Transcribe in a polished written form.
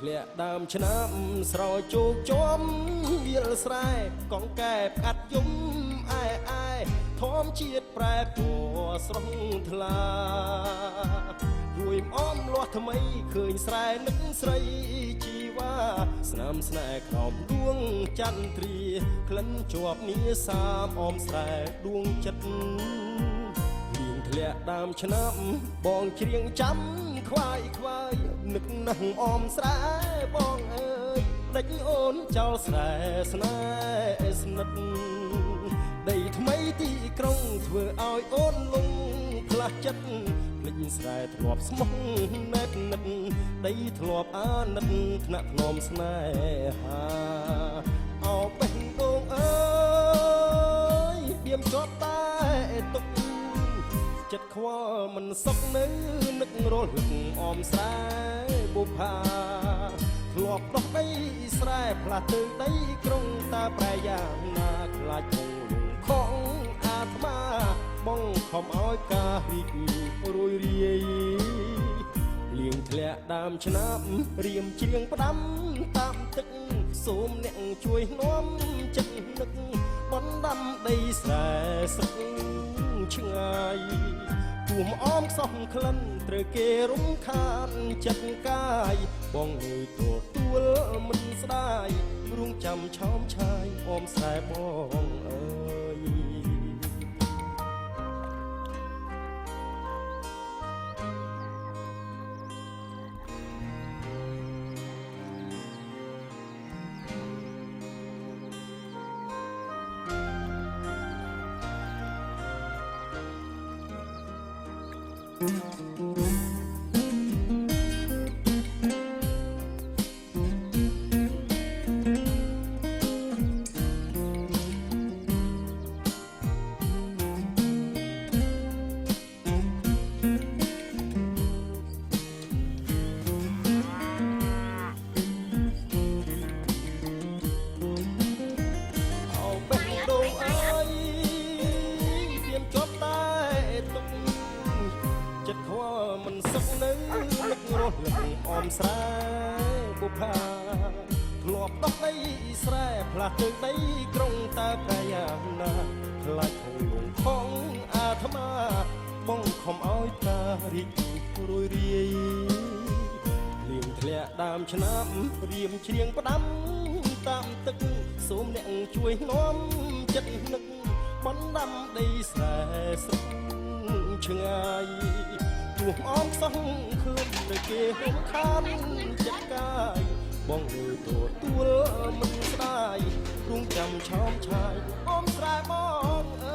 ធ្លាក់ដើមឆ្នាំស្រោចជោគជាំវាលស្រែកងកែបកាត់យំឯធម្មជាតិប្រែពណ៌ស្រស់ថ្លារួយអមលាស់ថ្មីឃើញស្រែនឹកស្រីជីវ៉ាស្នាមស្នេហ៍ក្រោមដួងចន្ទ្រាក្លិនជាប់នីសាមអមស្រែដួងចិត្តលៀងធ្លាក់ដើមឆ្នាំបងច្រៀងចាំខ្វាយនឹកនឹងអមស្រែបងអើយដេចអូនចោលស្រែស្នេហ៍ស្និទ្ធដីថ្មីទីក្រុងធ្វើឲ្យអូនលងផ្លាស់ចិត្តភ្លេចស្រែធ្លាប់ស្មោះណែតនិតដីធ្លាប់អាណិតថ្នាក់ធ្នមស្នេហាអោបេះដូងអើយបៀមជាប់តែទុកចិត្តខ្វល់មិនសុខនៅនឹករលឹកអមស្រែបុប្ផាធ្លាប់ដោះដីស្រែផ្លាស់ទៅដីក្រុងតាប្រែយ៉ាងណាខ្លាចគង់លងខំអាត្មាបងខំឲ្យការរីករួយរាយលៀងធ្លាក់ដើមឆ្នាំរៀមច្រៀងផ្ដាំតាមទឹកសូមអ្នកជួយនាំចិត្តនឹកបណ្ដាំដីស្រែស្រុកឆ្ងាយពុំអមខ្សោះក្លិនត្រូវគេរំខានចិត្តកាយបងងើយទទួលមិនស្ដាយរួងចាំឆោមឆាយអមស្រែបងអើយមិនសុខនៅនឹករស់លឹកអមស្រែបុប្ផាធ្លាប់ដោះដីស្រែផ្លាស់ទៅដីក្រុងតាប្រែយ៉ាងណាខ្លាចខំលងខំអាត្មាបងខំឲ្យតារីករួយរាយលៀងធ្លាក់ដើមឆ្នាំរៀមច្រៀងផ្ដាំតាមទឹកសូមអ្នកជួយនាំចិត្តនឹកបណ្ដាំដីស្រែស្រុកឆ្ងាយជួបអមខ្សោះខ្លួនតែគេហុំខានចិត្តកាយបងលើទទួលមិនស្ដាយរួងចាំឆោមឆាយអមស្រែបងអើ